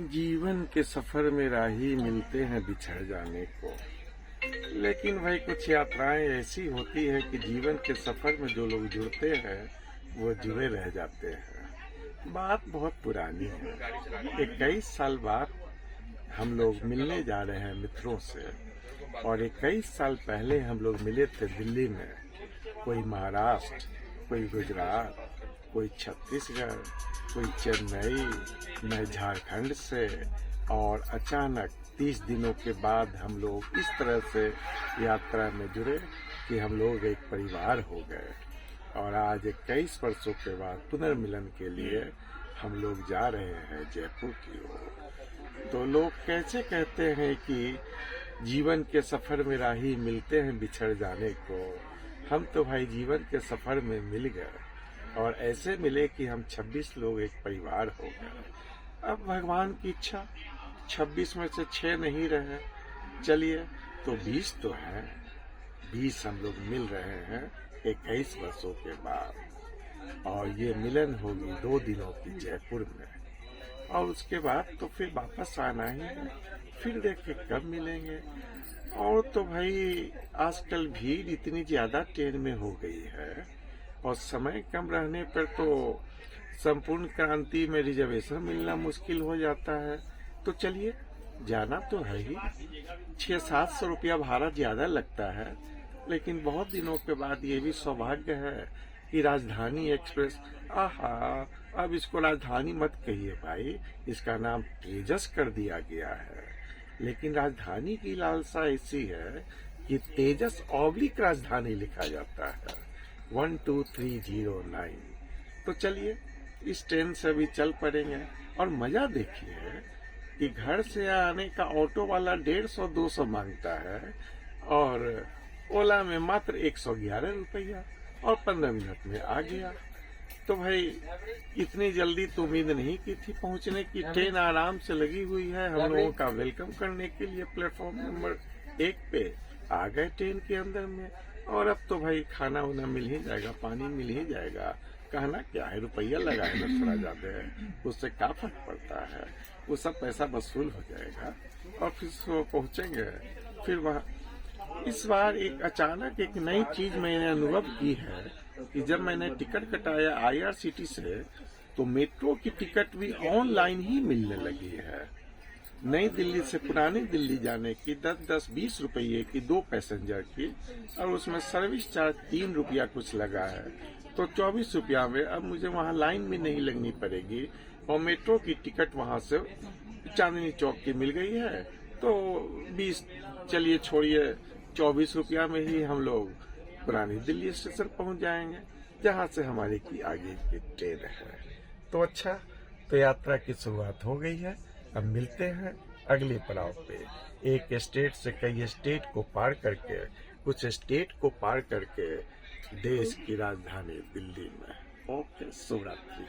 जीवन के सफर में राही मिलते हैं बिछड़ जाने को। लेकिन भाई कुछ यात्राएं ऐसी होती है कि जीवन के सफर में जो लोग जुड़ते हैं वो जुड़े रह जाते हैं। बात बहुत पुरानी है। 21 साल बाद हम लोग मिलने जा रहे हैं मित्रों से, और 21 साल पहले हम लोग मिले थे दिल्ली में। कोई महाराष्ट्र, कोई गुजरात, कोई छत्तीसगढ़, कोई चेन्नई, मैं झारखंड से। और अचानक 30 दिनों के बाद हम लोग इस तरह से यात्रा में जुड़े कि हम लोग एक परिवार हो गए। और आज 21 वर्षों के बाद पुनर्मिलन के लिए हम लोग जा रहे हैं जयपुर की ओर। तो लोग कैसे कहते हैं कि जीवन के सफर में राही मिलते हैं बिछड़ जाने को। हम तो भाई जीवन के सफर में मिल गए, और ऐसे मिले कि हम 26 लोग एक परिवार हो गए। अब भगवान की इच्छा 26 में से 6 नहीं रहे, चलिए तो 20 तो है। 20 हम लोग मिल रहे हैं 21 वर्षों के बाद, और ये मिलन होगी 2 दिनों की जयपुर में। और उसके बाद तो फिर वापस आना ही है, फिर देखें कब मिलेंगे। और तो भाई आजकल भीड़ इतनी ज्यादा ट्रेन में हो गई है, और समय कम रहने पर तो संपूर्ण क्रांति में रिजर्वेशन मिलना मुश्किल हो जाता है। तो चलिए, जाना तो है ही। 600-700 रुपया भाड़ा ज्यादा लगता है, लेकिन बहुत दिनों के बाद ये भी सौभाग्य है कि राजधानी एक्सप्रेस, आहा, अब इसको राजधानी मत कहिए भाई, इसका नाम तेजस कर दिया गया है। लेकिन राजधानी की लालसा ऐसी है कि तेजस ऑब्लिक राजधानी लिखा जाता है, 12309। तो चलिए इस ट्रेन से भी चल पड़ेंगे। और मजा देखिए कि घर से आने का ऑटो वाला 150-200 मांगता है, और ओला में मात्र 111 रुपया, और 15 मिनट में आ गया। तो भाई इतनी जल्दी तो उम्मीद नहीं की थी पहुंचने की। ट्रेन आराम से लगी हुई है हम लोगों का वेलकम करने के लिए। प्लेटफॉर्म नंबर 1 पे आ गए ट्रेन के अंदर में। और अब तो भाई खाना वाना मिल ही जाएगा, पानी मिल ही जाएगा। कहना क्या है, रुपया लगाएगा थोड़ा ज्यादा है, उससे क्या फर्क पड़ता है, वो सब पैसा वसूल हो जाएगा। और फिर पहुंचेंगे। फिर वहाँ इस बार एक अचानक एक नई चीज मैंने अनुभव की है कि जब मैंने टिकट कटाया IRCT से, तो मेट्रो की टिकट भी ऑनलाइन ही मिलने लगी है। नई दिल्ली से पुरानी दिल्ली जाने की 10-20 रुपये की 2 पैसेंजर की, और उसमें सर्विस चार्ज 3 रुपया कुछ लगा है। तो 24 रुपया में अब मुझे वहाँ लाइन भी नहीं लगनी पड़ेगी, और मेट्रो की टिकट वहाँ से चांदनी चौक की मिल गई है। तो 20, चलिए छोड़िए, 24 रुपया में ही हम लोग पुरानी दिल्ली स्टेशन पहुँच जाएंगे, जहाँ से हमारी की आगे की ट्रेन है। तो अच्छा, तो यात्रा की शुरुआत हो गई है। अब मिलते हैं अगले पड़ाव पे, एक स्टेट से कई स्टेट को पार करके, कुछ स्टेट को पार करके देश की राजधानी दिल्ली में। ओके, शुभ रात्रि।